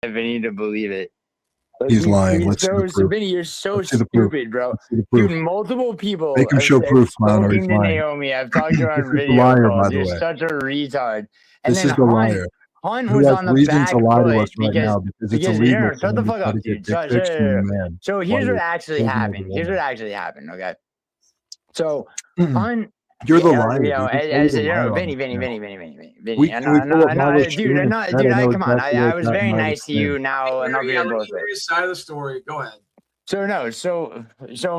Vinny to believe it. Like, He's lying. Let's see the proof. Vinny, you're so Let's see the proof. stupid, bro. Let's see the proof. Dude, multiple people Make him have, show have proof, clown, or he's spoken to lying. Naomi. I've talked to her on This is the video liar, calls. by the You're way. such a retard. And This then is the liar. Hunt Who was has on the reason back to lie to us foot right now because it's illegal for shut the him to fuck try up, to get dude. dick pics from a man. So here's what actually happened. Okay. So Hunt. You're the liar. You know, as you know, Vinny. Come on. I was very nice to you. Now enough of your bullshit. Your side of the story. Go ahead. So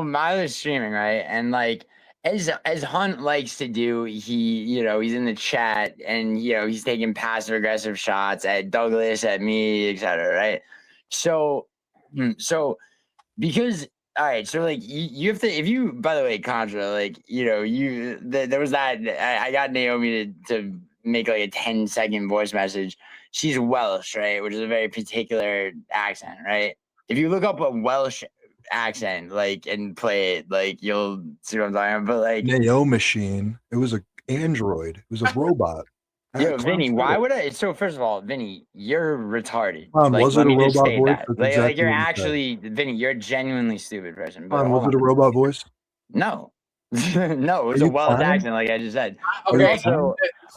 Milo's streaming, right? And like as Hunt likes to do, he's in the chat and he's taking passive aggressive shots at Douglas, at me, etc. Right? So because all right, so like you have to, if you, by the way, Contra, like there was that I got Naomi to make like a 10-second voice message. She's Welsh, right, which is a very particular accent, right? If you look up a Welsh accent, like, and play it, like, you'll see what I'm talking about. But like Naomi machine, it was an android, it was a robot. Yo, Vinny, why would I? So first of all, Vinny, you're retarded. Was it a robot voice? Like you're actually, Vinny, you're a genuinely stupid person. Was it a robot voice? No. No, it was a Welsh accent, like I just said. Okay.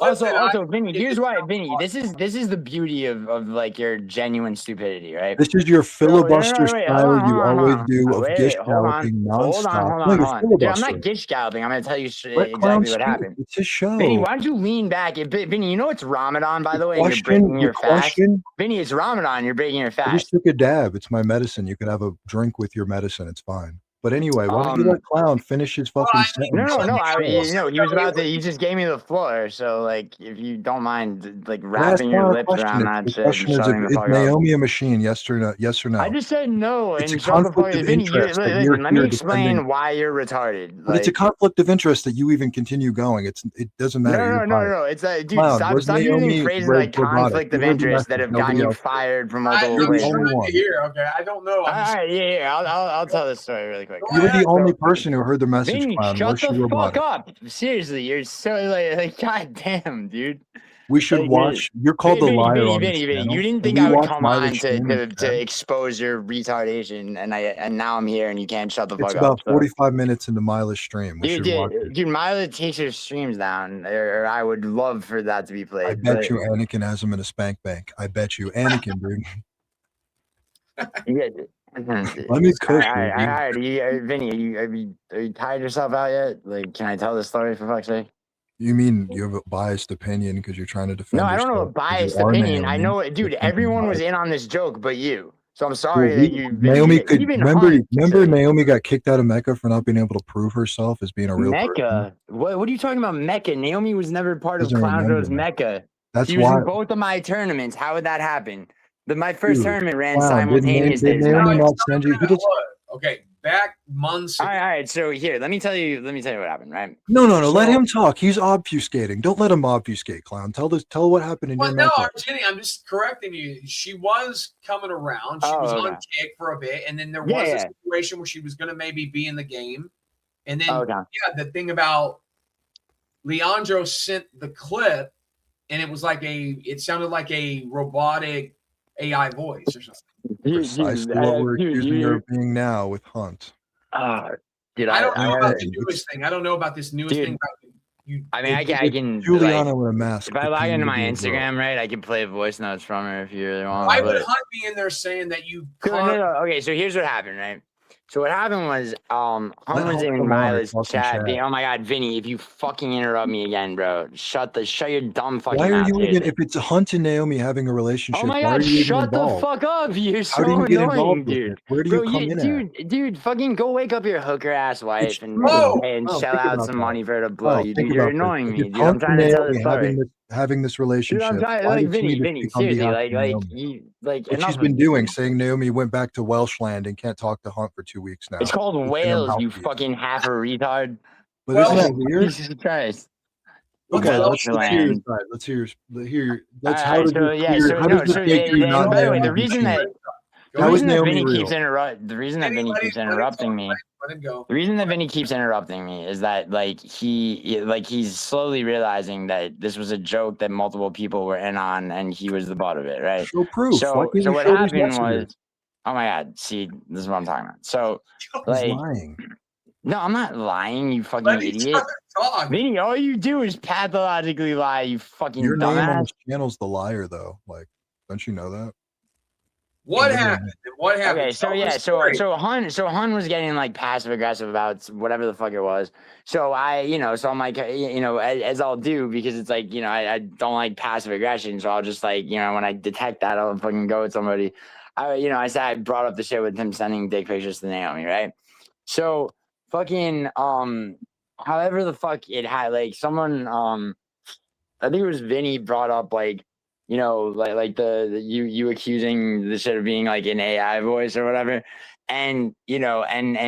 Also, Vinny, here's why, Vinny. This is the beauty of like your genuine stupidity, right? This is your filibuster style you always do of gish galloping nonstop. Hold on. Dude, I'm not gish galloping. I'm gonna tell you exactly what happened. It's a show. Vinny, why don't you lean back? Vinny, you know it's Ramadan, by the way, and you're breaking your fast. Vinny, it's Ramadan. You're breaking your fast. I just took a dab. It's my medicine. You could have a drink with your medicine. It's fine. But anyway, why don't you let Clown finish his fucking sentence? No. He was about to. He just gave me the floor. So, like, if you don't mind, like, wrapping your lips around that shit. Is Naomi a machine? Yes or no? Yes or no? I just said no. And shut the fuck up. Vinny, listen, let me explain why you're retarded. But it's a conflict of interest that you even continue going. It doesn't matter. No. It's a dude. Stop using phrases like conflict of interest that have gotten you fired from multiple places. Okay, I don't know. All right, yeah. I'll tell this story really quick. You were the only person who heard the message. Vinny, shut the fuck up. Seriously, you're so like goddamn, dude. We should watch. You're called the liar on this channel. You didn't think I would come on to expose your retardation, and now I'm here and you can't shut the fuck up. It's about 45 minutes into Mila's stream. Dude, Mila takes her streams down, or I would love for that to be played. I bet you Anakin has him in a spank bank. I bet you Anakin, dude. Yeah. Let me cook. All right. Vinny, are you tired yourself out yet? Like, can I tell the story for fuck's sake? You mean you have a biased opinion because you're trying to defend? No, I don't have a biased opinion. I know, dude. Everyone was in on this joke, but you. So I'm sorry that you. Naomi could remember. Naomi got kicked out of Mecca for not being able to prove herself as being a real Mecca. What are you talking about, Mecca? Naomi was never part of Clown Rose Mecca. That's why. She was in both of my tournaments. How would that happen? My first tournament ran simultaneously. Naomi not send you? Okay, back months. All right. So here, let me tell you what happened. Right? No. Let him talk. He's obfuscating. Don't let him obfuscate, Clown. Tell what happened in your. No, Argenti, I'm just correcting you. She was coming around. She was on kick for a bit, and then there was a situation where she was going to maybe be in the game, and then the thing about Leandro sent the clip, and it was like it sounded like a robotic AI voice or something. Precisely what we're accusing her of being now with Hunt. Dude, I don't know about the newest thing. I don't know about this newest thing. I can Giuliano with a mask. If I log into my Instagram, right, I can play voice notes from her if you really want. Why would Hunt be in there saying that you? No. Okay, so here's what happened, right? So what happened was, Hunt was in Mila's chat. Oh my God, Vinny, if you fucking interrupt me again, bro, shut your dumb fucking mouth. Why are you even? If it's Hunt and Naomi having a relationship, oh my God, shut the fuck up! You're so annoying, dude. Where do you come in, dude, fucking go wake up your hooker ass wife and shell out some money for her to blow you. Dude, you're annoying me, dude. I'm trying to tell this story. Having this relationship, dude, I'm trying, Vinny, seriously, like she's been doing, saying Naomi went back to Welshland and can't talk to Hunt for 2 weeks now. It's called Wales, you fucking half a retard. But isn't that weird? Jesus Christ. Okay, let's hear your side. Let's hear. That's how did you hear? How did you take you not? By the way, the reason that The reason that Vinny keeps interrupting me. Let him go. The reason that Vinny keeps interrupting me is that he's slowly realizing that this was a joke that multiple people were in on, and he was the butt of it, right? Show proof. So what happened was, oh my God, see, this is what I'm talking about. So like, lying. No, I'm not lying, you fucking idiot. Vinny, all you do is pathologically lie, you fucking Your dumbass. name on this channel's the liar, though. Like, don't you know that? What happened? What happened? Okay, so Hun was getting like passive aggressive about whatever the fuck it was. So I'm like, as I'll do, because it's like, I don't like passive aggression. So I'll just like, when I detect that, I'll fucking go with somebody. I said I brought up the shit with him sending dick pictures to Naomi, right? So fucking however the fuck it had, like someone I think it was Vinny brought up like, like you accusing the shit of being like an AI voice or whatever, and so I'm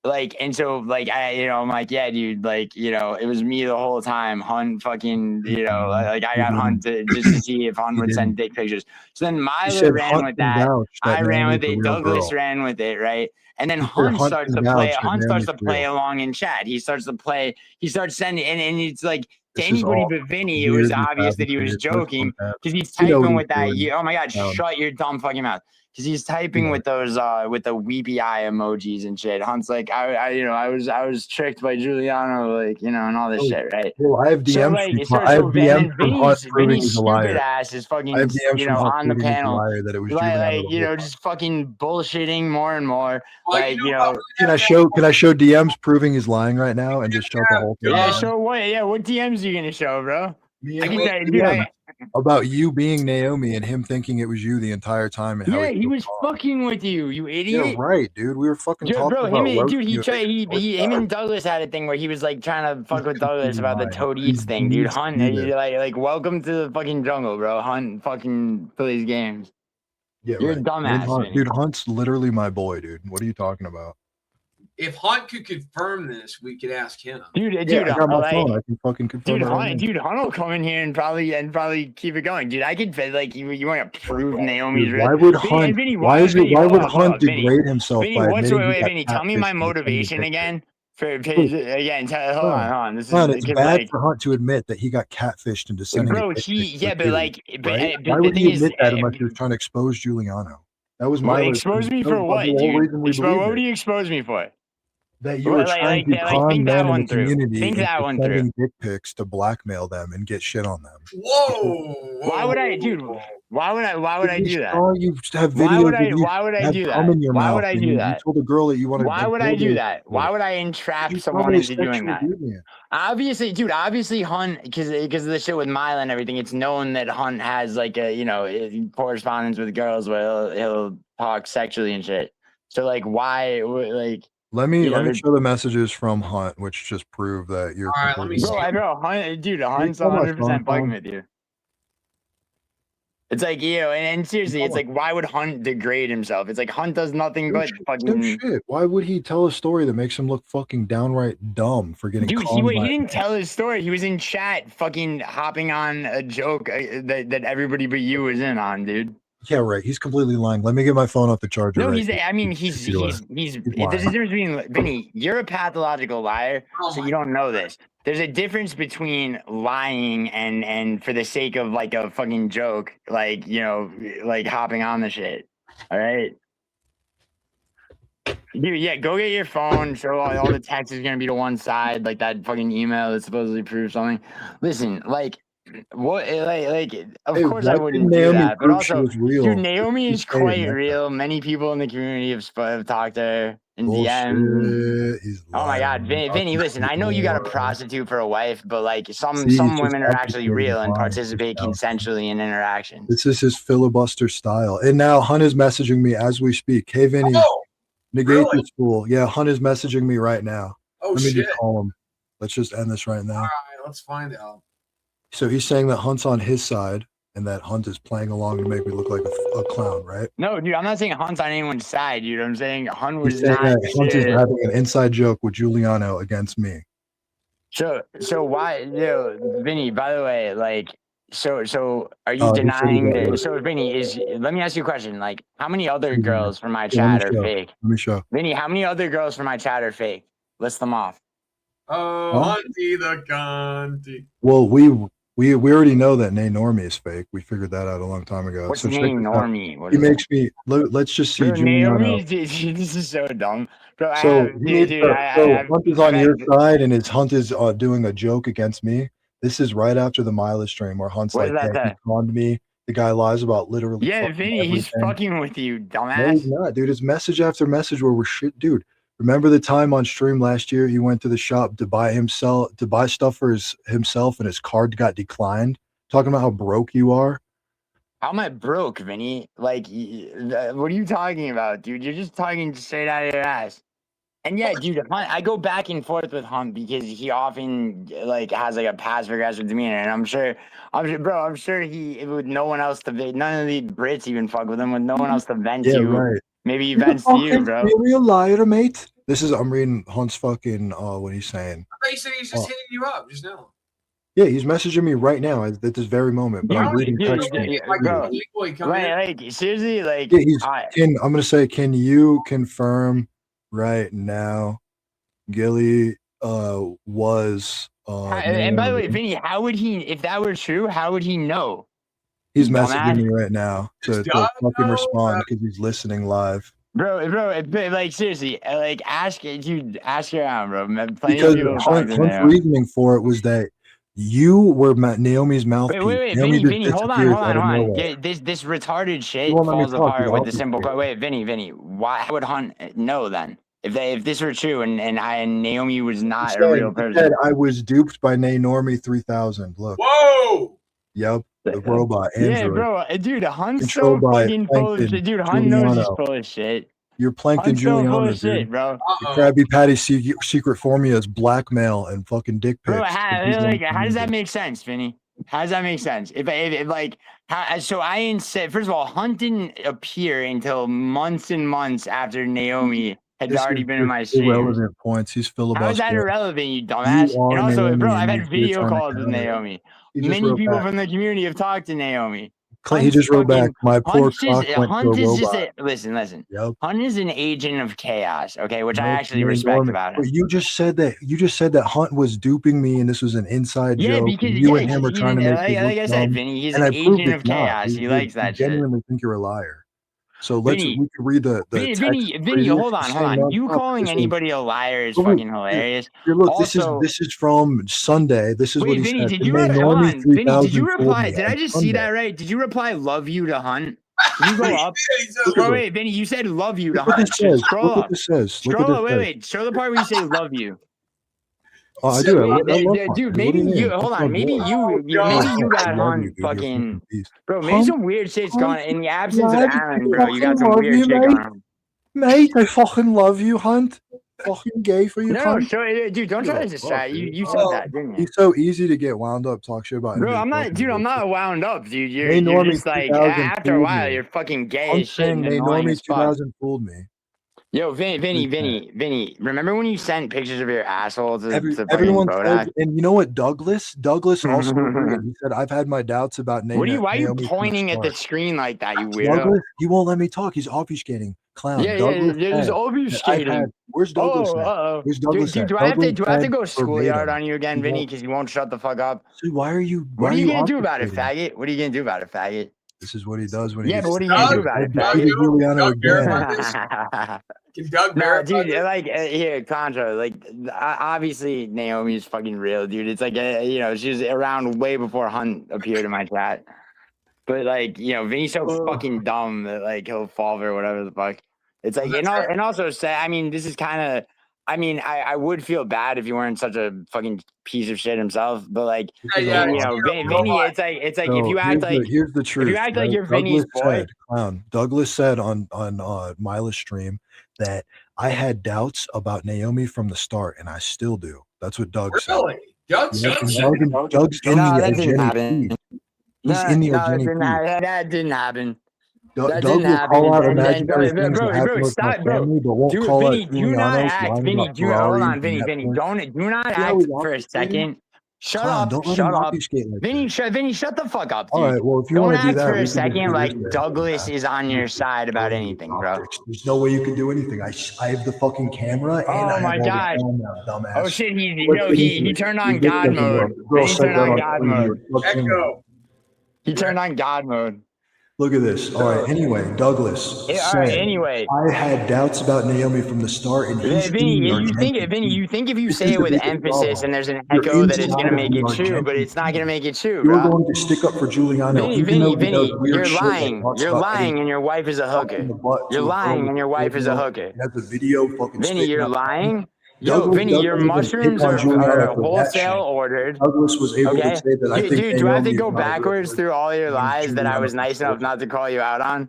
like, yeah, dude, like, it was me the whole time. Hun fucking, like I got Hun just to see if Hun would send dick pictures. So then Myler ran with that. I ran with it. Douglas ran with it, right? And then Hun starts to play. Hun starts to play along in chat. He starts sending, and it's like, to anybody but Vinny, it was obvious that he was joking because he's typing with that. Oh my God, shut your dumb fucking mouth. Because he's typing with those with the weepy eye emojis and shit. Hunt's like, I was tricked by Giuliano, like, and all this shit, right? Well, I have DMs from Hunt proving he's a liar. Ass is fucking, on the panel, that it was Giuliano, just fucking bullshitting more and more. Like, can I show DMs proving he's lying right now and just show the whole thing? Yeah, show what? Yeah, what DMs are you gonna show, bro? About you being Naomi and him thinking it was you the entire time. And how he was fucking with you, you idiot. Yeah, right, dude. We were fucking talking about him and Douglas had a thing where he was like trying to fuck with Douglas about the Toad Eats thing, dude. Hunt, like welcome to the fucking jungle, bro. Hunt fucking plays games. Yeah, you're a dumbass, dude. Hunt's literally my boy, dude. What are you talking about? If Hunt could confirm this, we could ask him. Dude, I got my phone. I can fucking confirm. Hunt will come in here and probably keep it going, dude. I could like you want to prove Naomi's. Dude, why would Hunt? Why would Hunt degrade himself? Vinny, Vinny, tell me my motivation again. Hold on. It's bad for Hunt to admit that he got catfished into sending. Bro, why would he admit that unless he was trying to expose Giuliano? That was my expose me for what? What would you expose me for? That you were trying to con men in the community think that one through. Sending dick pics to blackmail them and get shit on them. Whoa! Why would I, dude? Why would I do that? You have videos why would I do that? Why would I do that? You told a girl that you wanted. Why would I do that? Why would I entrap someone into doing that? Obviously, dude. Obviously, Hunt, because of the shit with Mila and everything, it's known that Hunt has like a correspondence with girls where he'll talk sexually and shit. So like, why like? Let me show the messages from Hunt, which just prove that you're. All right, let me see. Hunt, dude, Hunt's 100% bugging with you. It's like, and seriously, it's like, why would Hunt degrade himself? It's like Hunt does nothing but fucking shit. Why would he tell a story that makes him look fucking downright dumb for getting? Dude, he didn't tell his story. He was in chat, fucking hopping on a joke that everybody but you was in on, dude. Yeah, right. He's completely lying. Let me get my phone off the charger. No, he's. There's a difference between Vinny. You're a pathological liar, so you don't know this. There's a difference between lying and for the sake of like a fucking joke, like like hopping on the shit. All right. Dude, yeah, go get your phone. Show all the text is gonna be to one side, like that fucking email that supposedly proves something. Listen, like. What of course I wouldn't do that, but also, dude, Naomi is quite real. Many people in the community have talked to her in DMs. Oh my God, Vinny, listen, I know you got a prostitute for a wife, but like some women are actually real and participate consensually in interactions. This is his filibuster style. And now Hunt is messaging me as we speak. Hey Vinny, negate this fool. Yeah, Hunt is messaging me right now. Oh, Let me just call him. Let's just end this right now. All right, let's find out. So he's saying that Hunt's on his side and that Hunt is playing along to make me look like a clown, right? No, dude, I'm not saying Hunt's on anyone's side, dude. I'm saying Hunt was Hunt is having an inside joke with Giuliano against me. So why, Vinny, by the way, like, So are you denying that? So Vinny, let me ask you a question. Like, how many other girls from my chat are fake? Let me show. Vinny, how many other girls from my chat are fake? List them off. Oh, Hunty the Gunty. Well, we already know that Naomi is fake. We figured that out a long time ago. What's so Naomi? He makes me. Let's just see. Naomi, this is so dumb. Bro, Hunt is on your side, and his Hunt is doing a joke against me. This is right after the Mila stream where Hunt's like, "Yeah, he conned me." The guy lies about literally. Yeah, Vinny, he's fucking with you, dumbass. No, he's not, dude. It's message after message where we're shit, dude. Remember the time on stream last year he went to the shop to buy stuff for himself, and his card got declined. Talking about how broke you are. How am I broke, Vinny? Like, what are you talking about, dude? You're just talking straight out of your ass. And yeah, dude, I go back and forth with Hunt because he often like has like a passive aggressive demeanor, and I'm sure he with no one else to none of the Brits even fuck with him with no one else to vent to. Right. Maybe he vents to you, bro. You're a liar, mate. I'm reading Hunt's fucking what he's saying. I thought you said he's just hitting you up just now. Yeah, he's messaging me right now at this very moment. But I'm reading text. Like seriously, like I'm gonna say, can you confirm right now Gilly was and by the way, Vinny, how would he, if that were true, how would he know? He's messaging me right now to fucking respond because he's listening live. Bro, like seriously, like ask around, bro. Because Hunt's reasoning for it was that you were Naomi's mouthpiece. Wait, Vinny, hold on. This retarded shit falls apart with the simple question. Wait, Vinny, why would Hunt know then? If this were true and Naomi was not a real person? Said I was duped by Naomi 3000. Look. Whoa. Yep. The robot. Android. Yeah, bro. Dude, Hunt's so fucking full of shit. Dude, Hunt knows he's full of shit. You're Plankton Giuliano, dude. Shit, bro. The Krabby Patty secret formula is blackmail and fucking dick pics. Bro, how does that make sense, Vinny? How does that make sense? If like, so I insist. First of all, Hunt didn't appear until months and months after Naomi had already been in my stream. Irrelevant points. He's filibustering. How is that irrelevant, you dumbass? And also, bro, I've had video calls with Naomi. Many people from the community have talked to Naomi. He just wrote back. My poor cock went to a robot. Listen. Yep. Hunt is an agent of chaos, okay, which I actually respect about him. But you just said that Hunt was duping me, and this was an inside joke. Yeah, because you and him are trying to make like I said, Vinny, he's an agent of chaos. He likes that shit. I genuinely think you're a liar. So we can read the Vinny, hold on. You calling anybody a liar is fucking hilarious. Look, also, this is from Sunday. This is what he Vinny, said. Vinny, did you reply? Did I just see that right? Did you reply "love you" to Hunt? Can you go up? Wait, Vinny, you said "love you" to Hunt. Scroll up. Scroll up. Wait. Show the part where you say "love you." Oh, I do. Dude, maybe you hold on. Maybe you got Hunt fucking bro. Maybe some weird shit's going on in the absence of Aaron, bro. You got some weird shit going on. Mate, I fucking love you, Hunt. Fucking gay for you. No, dude, don't try to distract. You said that, didn't you? He's so easy to get wound up. Talk shit about. Bro, I'm not wound up, dude. You're just like after a while, you're fucking gay as shit. And Naomi 2000 fooled me. Yo, Vinny, remember when you sent pictures of your asshole to everyone told, and you know what, Douglas also agreed. He said, I've had my doubts about Naomi. Why are you pointing at the screen like that, you weirdo? Douglas, he won't let me talk. He's obfuscating. Clown. Yeah, he's obfuscating. Where's Douglas? Where's Douglas? Dude, do I have to go schoolyard on you again, Vinny, because you won't shut the fuck up? So what are you gonna do about it, faggot? What are you gonna do about it, faggot? This is what he does when he but what are you gonna do about it, faggot? Dude, like here, Contra, like obviously Naomi's fucking real, dude. It's like she's around way before Hunt appeared in my chat. But like Vinny's so fucking dumb that like he'll fall for whatever the fuck. It's like and also say, I mean, this is kind of. I mean, I would feel bad if you weren't such a fucking piece of shit himself, but like, Vinny, it's like if you act like here's the truth. If you act like you're Vinny's boy. Douglas said on Mila's stream that I had doubts about Naomi from the start, and I still do. That's what Doug said. Really? Doug's in the Argenti. He's in the Argenti. That didn't happen. Doug will call out imaginary things that happen with my family, but won't call out Giuliano. Vinny, do not act for a second. Shut up. Don't let shut him up. obfuscate like Vinny, that. Vinny, shut the fuck up, dude. All right, well, if you Don't want to do act that, for we a can just second do like this, Douglas is on your side about anything, bro. There's no way you can do anything. I have the fucking camera and Oh I have my all God. the film now, dumbass. Oh shit, he turned on This God doesn't mode. work. Girl Vinny said turned that on on God screen. mode. Echo. He turned on God mode. Look at this. All right. Anyway, Douglas. All right. Anyway, I had doubts about Naomi from the start, and he's Vinny, in the you think if you This say is it the with biggest emphasis problem. and there's an You're echo that it's inside gonna of make the it true, but Argenti it's not gonna make it true, You're bro. going to stick up for Giuliano, even though he does weird You're shit like lying. talks You're about lying, getting and your wife is a fucked in hooker. the butt You're to a girl lying, with and your wife is a hooker. and has the video fucking Vinny, spitting you're out. lying. Yo, Douglas Vinny, your doesn't even pick mushrooms on Giuliano are for that shit. wholesale ordered. Douglas was able to Okay, say that I think dude, do I have to Naomi go is not a real backwards person. through all your And lies that I Giuliano was nice enough not to call you out on?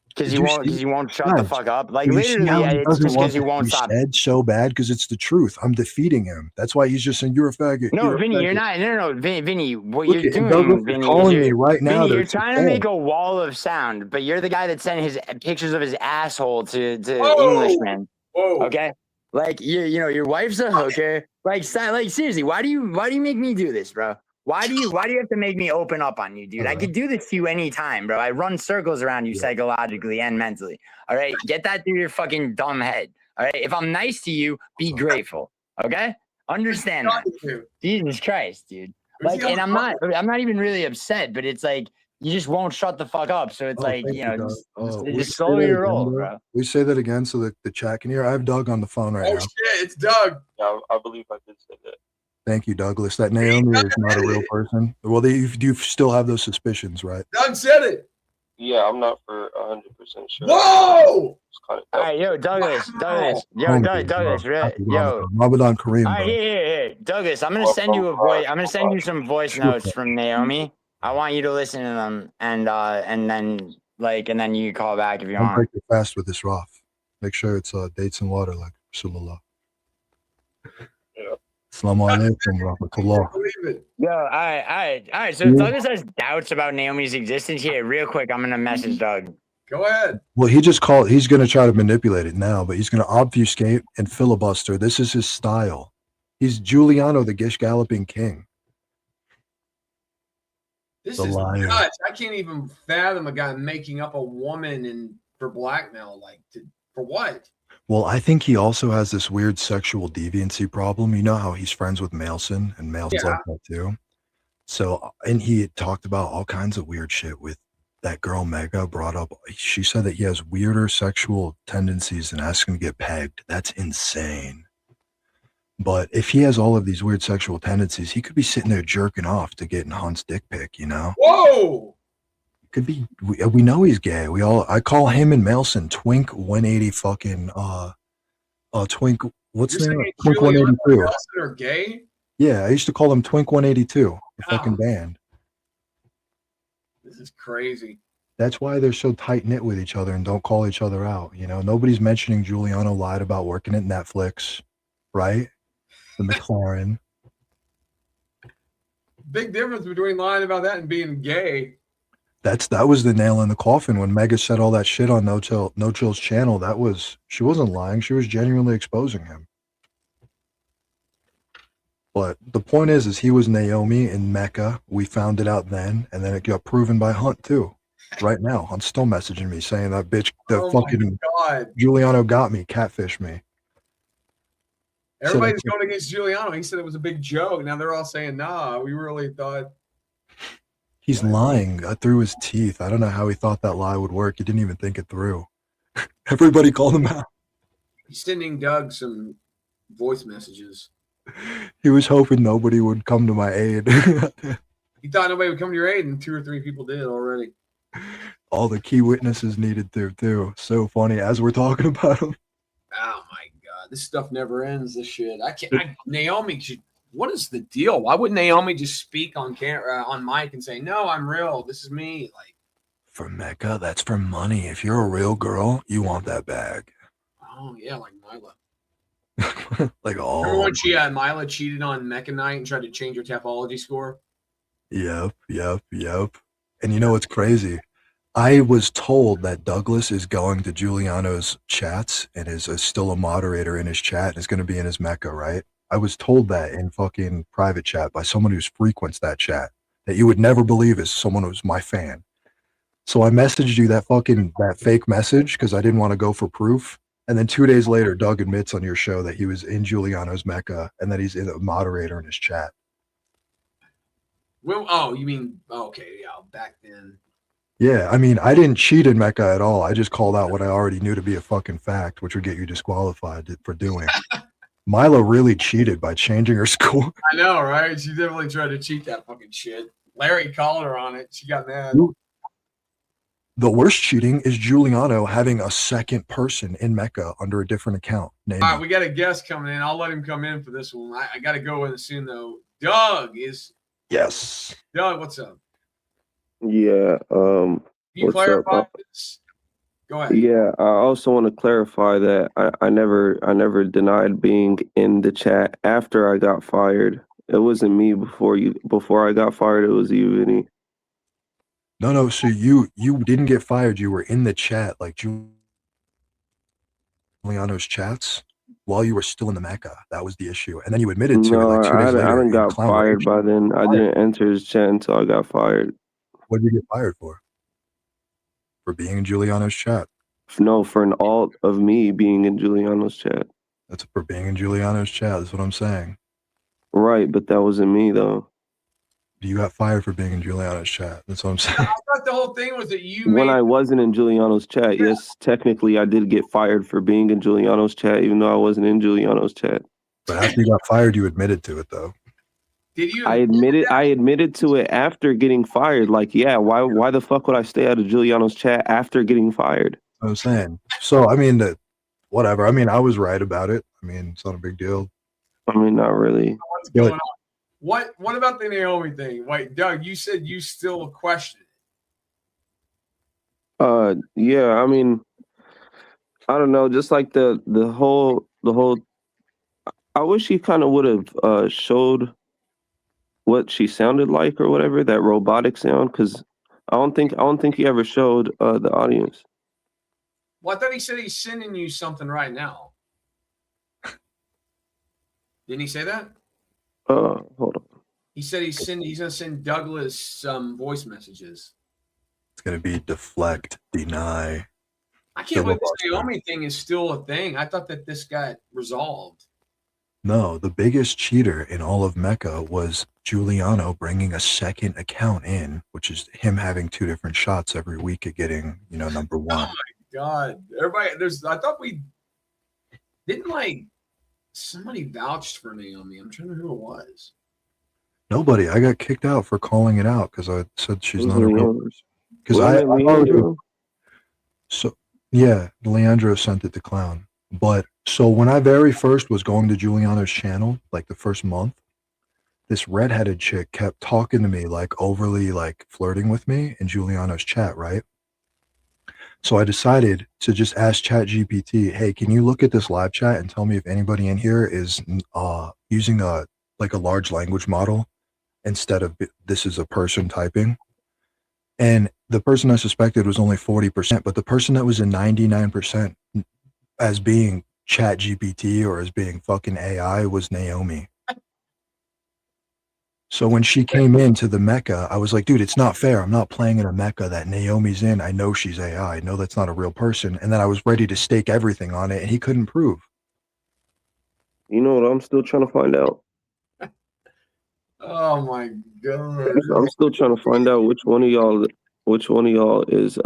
Because Did you you see? won't shut the Guys, fuck up. Like do you see literally, how he it's doesn't just want because you that to won't be stop. said so bad? Because it's the truth. I'm defeating him. That's why he's just saying you're a faggot. No, you're Vinny, a you're faggot. not. No, Vinny, what Look you're at Douglas doing, is Vinny, calling me right now. Vinny, you're trying to make a wall of sound, but you're the guy that sent his pictures of his asshole to Englishmen. Whoa. Okay, like you know, your wife's a hooker. Like seriously, why do you make me do this, bro? Why do you have to make me open up on you, dude? I could do this to you anytime, bro. I run circles around you psychologically and mentally. All right, get that through your fucking dumb head. All right, if I'm nice to you, be grateful. Okay, understand that. Jesus Christ, dude. Like, and I'm not even really upset, but it's like you just won't shut the fuck up. So it's like, you know, just slow your roll, bro. We say that again so that the chat can hear. I have Doug on the phone right now. Oh shit, it's Doug. Yeah, I believe I did say that. Thank you, Douglas. That Naomi is not a real person. Well, you still have those suspicions, right? Doug said it. Yeah, I'm not for 100% sure. Whoa! All right, yo, Douglas, Douglas, Ramadan Kareem. All right, yeah, Douglas, I'm gonna send you a voice. I'm gonna send you some voice notes from Naomi. I want you to listen to them, and then you can call back if you want. Break your fast with this Raf. Make sure it's dates and water like Rasulullah. Assalamu alaikum rahmatullah. Yo, all right. So if Douglas has doubts about Naomi's existence here, real quick, I'm gonna message Doug. Go ahead. Well, he just called. He's gonna try to manipulate it now, but he's gonna obfuscate and filibuster. This is his style. He's Giuliano, the Gish Galloping King. This is nuts. I can't even fathom a guy making up a woman for blackmail. Like, for what? Well, I think he also has this weird sexual deviancy problem. You know how he's friends with Mailson, and Mailson's like that too. So, and he talked about all kinds of weird shit with that girl Mega brought up. She said that he has weirder sexual tendencies than asking to get pegged. That's insane. But if he has all of these weird sexual tendencies, he could be sitting there jerking off to getting Hunt's dick pic, you know? Whoa! Could be. We know he's gay. I call him and Mailson Twink 180 fucking Twink. What's the name? Twink 182. Nelson are gay? Yeah, I used to call them Twink 182. The fucking band. This is crazy. That's why they're so tight knit with each other and don't call each other out. You know, nobody's mentioning Giuliano lied about working at Netflix, right? The McLaren. Big difference between lying about that and being gay. That was the nail in the coffin when Mega said all that shit on No Chill's channel. She wasn't lying. She was genuinely exposing him. But the point is he was Naomi in Mecca. We found it out then, and then it got proven by Hunt too. Right now, Hunt's still messaging me saying that bitch, fucking Giuliano got me, catfished me. Everybody's going against Giuliano. He said it was a big joke. Now they're all saying, nah, we really thought. He's lying through his teeth. I don't know how he thought that lie would work. He didn't even think it through. Everybody called him out. He's sending Doug some voice messages. He was hoping nobody would come to my aid. He thought nobody would come to your aid, and 2 or 3 people did already. All the key witnesses needed to, too. So funny as we're talking about him. Oh, my God. This stuff never ends, this shit. Naomi, what is the deal? Why wouldn't Naomi just speak on camera, on mic and say, no, I'm real. This is me. Like, for Mecca, that's for money. If you're a real girl, you want that bag. Oh, yeah, like Mila. Like, remember when Mila cheated on Mecca Night and tried to change her topology score? Yep. And you know what's crazy? I was told that Douglas is going to Giuliano's chats and is still a moderator in his chat and is going to be in his Mecca, right? I was told that in fucking private chat by someone who frequents that chat that you would never believe is someone who's my fan. So I messaged you that fake message because I didn't want to go for proof. And then 2 days later, Doug admits on your show that he was in Giuliano's Mecca and that he's a moderator in his chat. Well, oh, you mean okay? Yeah, back then. Yeah, I mean, I didn't cheat in Mecca at all. I just called out what I already knew to be a fucking fact, which would get you disqualified for doing. Mila really cheated by changing her score. I know, right? She definitely tried to cheat that fucking shit. Larry called her on it. She got mad. The worst cheating is Giuliano having a second person in Mecca under a different account. All right, we got a guest coming in. I'll let him come in for this one. I got to go in soon, though. Doug is. Yes. Doug, what's up? Yeah. You clarify this? Go ahead. Yeah, I also want to clarify that I never denied being in the chat after I got fired. It wasn't me before I got fired. It was you, Vinny. No. So you didn't get fired. You were in the chat, like Giuliano's chats, while you were still in the Mecca. That was the issue, and then you admitted to it like 2 days later. I didn't got fired by then. I didn't enter his chat until I got fired. What did you get fired for? For being in Giuliano's chat? No, for an alt of me being in Giuliano's chat. That's for being in Giuliano's chat. That's what I'm saying. Right, but that wasn't me though. You got fired for being in Giuliano's chat. That's what I'm saying. I thought the whole thing was that when I wasn't in Giuliano's chat, yes, technically I did get fired for being in Giuliano's chat, even though I wasn't in Giuliano's chat. But after you got fired, you admitted to it though. Did you? I admitted to it after getting fired. Like, yeah, why the fuck would I stay out of Giuliano's chat after getting fired? I'm saying. So I mean, whatever. I mean, I was right about it. I mean, it's not a big deal. I mean, not really. What's going on? What about the Naomi thing? Wait, Doug, you said you still question it. Yeah, I mean, I don't know, just like the whole I wish he kind of would have showed what she sounded like or whatever, that robotic sound, because I don't think he ever showed the audience. Well, I thought he said he's sending you something right now. Didn't he say that? Hold on. He said he's gonna send Douglas some voice messages. It's gonna be deflect, deny. I can't believe this Naomi thing is still a thing. I thought that this got resolved. No, the biggest cheater in all of Mecca was Giuliano bringing a second account in, which is him having 2 different shots every week at getting, number 1. Oh my God. Everybody, I thought we didn't somebody vouched for Naomi. I'm trying to remember who it was. Nobody. I got kicked out for calling it out because I said she's not a real person. Because I so yeah, Leandro sent it to Clown. But so when I very first was going to Giuliano's channel, like the first month, this redheaded chick kept talking to me, like overly flirting with me in Giuliano's chat, right? So I decided to just ask ChatGPT, hey, can you look at this live chat and tell me if anybody in here is using a large language model instead of this is a person typing? And the person I suspected was only 40%, but the person that was in 99% as being ChatGPT or as being fucking AI was Naomi. So when she came into the Mecca, I was like, dude, it's not fair. I'm not playing in a Mecca that Naomi's in. I know she's AI. I know that's not a real person. And then I was ready to stake everything on it, and he couldn't prove. You know what I'm still trying to find out? Oh my God. I'm still trying to find out which one of y'all is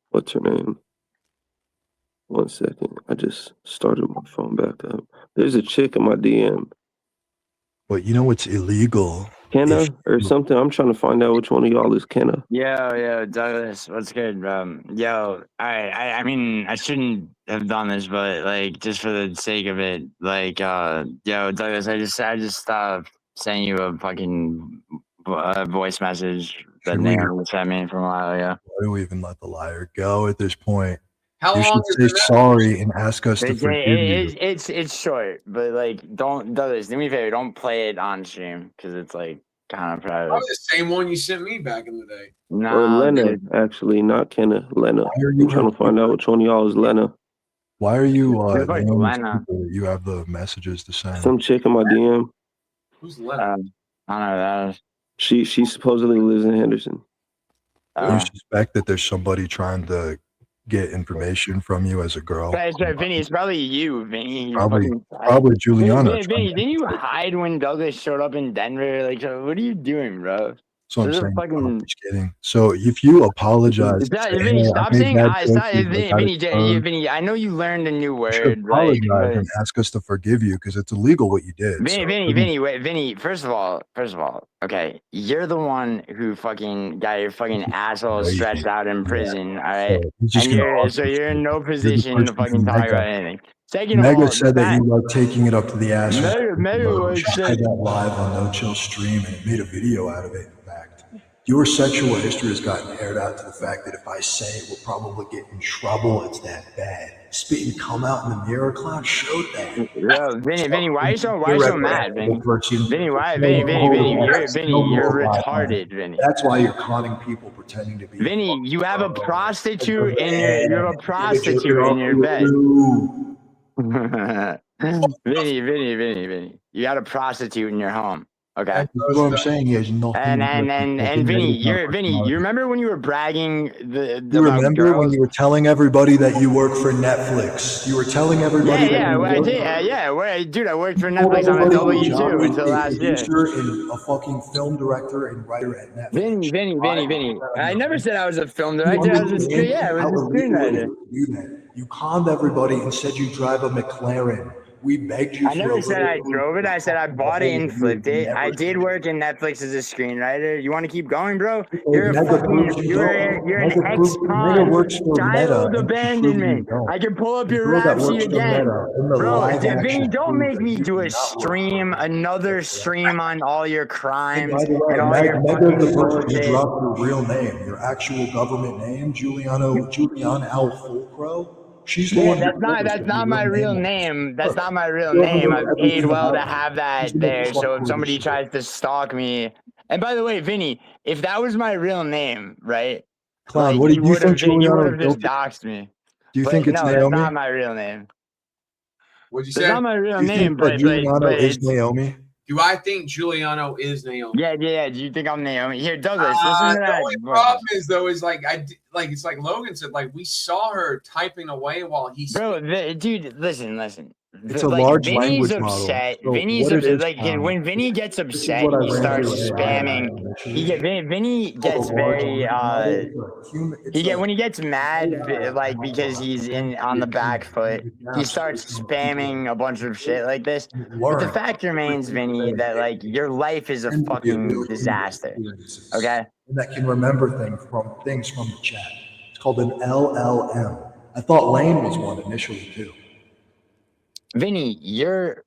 what's her name? 1 second. I just started my phone back up. There's a chick in my DM. But you know it's illegal. Kenna or something. I'm trying to find out which one of y'all is Kenna. Yo, Douglas, what's good? I mean, I shouldn't have done this, but just for the sake of it, Douglas, I just sent you a fucking voice message that Naomi sent me from a while ago. Why do we even let the liar go at this point? How you long should say sorry and ask us to forgive you. It's short, but don't, Douglas, do me a favor, don't play it on stream because it's kind of private. Probably the same one you sent me back in the day. Or Lena, actually, not Kenna. Lena. I'm trying to find out which one of y'all is Lena. Why are you It's like naming Lena. people that you have the messages to send? Some chick in my DM. Who's Lena? I don't know that. She supposedly lives in Henderson. You suspect that there's somebody trying to get information from you as a girl? Vinny, it's probably you, Vinny. Probably Giuliano. Vinny, didn't you hide when Douglas showed up in Denver? Like, what are you doing, bro? So I'm saying, I'm just kidding. So if you apologize, Vinny, stop saying Vinny. I know you learned a new word. Apologize and ask us to forgive you because it's illegal what you did. Vinny. First of all, okay, you're the one who fucking got your fucking asshole stretched out in prison. All right, so you're in no position to fucking talk about anything. Second of all, Mega said that you like taking it up to the ass. Mega said that live on No Chill stream and made a video out of it. In fact, your sexual history has gotten aired out to the fact that if I say it, we'll probably get in trouble. It's that bad. Spit and come out in the mirror, clown showed that. Yo, Vinny, why are you so mad, Vinny? Vinny, you're retarded, Vinny. That's why you're conning people pretending to be. Vinny, you have a prostitute in your bed. Vinny, you got a prostitute in your home. Okay. That's what I'm saying. He has nothing. And Vinny, you remember when you were bragging you remember when you were telling everybody that you work for Netflix? You were telling everybody dude, I worked for Netflix on a W2 until last year. And a fucking film director and writer at Netflix. Vinny. I never said I was a film director. I was a screenwriter. You conned everybody and said you drive a McLaren. We begged you. I never said I drove it. I said I bought it and flipped it. I did work in Netflix as a screenwriter. You want to keep going, bro? You're an ex-con. Child abandonment. I can pull up your rap sheet again. Bro, Vinny, don't make me do another stream on all your crimes and all your fucking bullshit. You dropped your real name, your actual government name, Giuliano Fulco. That's not my real name. That's not my real name. I paid well to have that there. So if somebody tries to stalk me, and by the way, Vinny, if that was my real name, right? Clown, what do you think? You would have just doxed me. Do you think it's Naomi? That's not my real name. What'd you say? It's not my real name, but Giuliano is Naomi. Do I think Giuliano is Naomi? Yeah. Do you think I'm Naomi? Here, Douglas, listen to that. The only problem is, though, is it's like Logan said, like we saw her typing away while he's. Bro, dude, listen. It's a large language model. Vinny's upset. When Vinny gets upset, he starts spamming. Vinny gets very when he gets mad, like because he's on the back foot, he starts spamming a bunch of shit like this. But the fact remains, Vinny, that like your life is a fucking disaster. Okay. That can remember things from the chat. It's called an LLM. I thought Lane was one initially too. Vinny, you're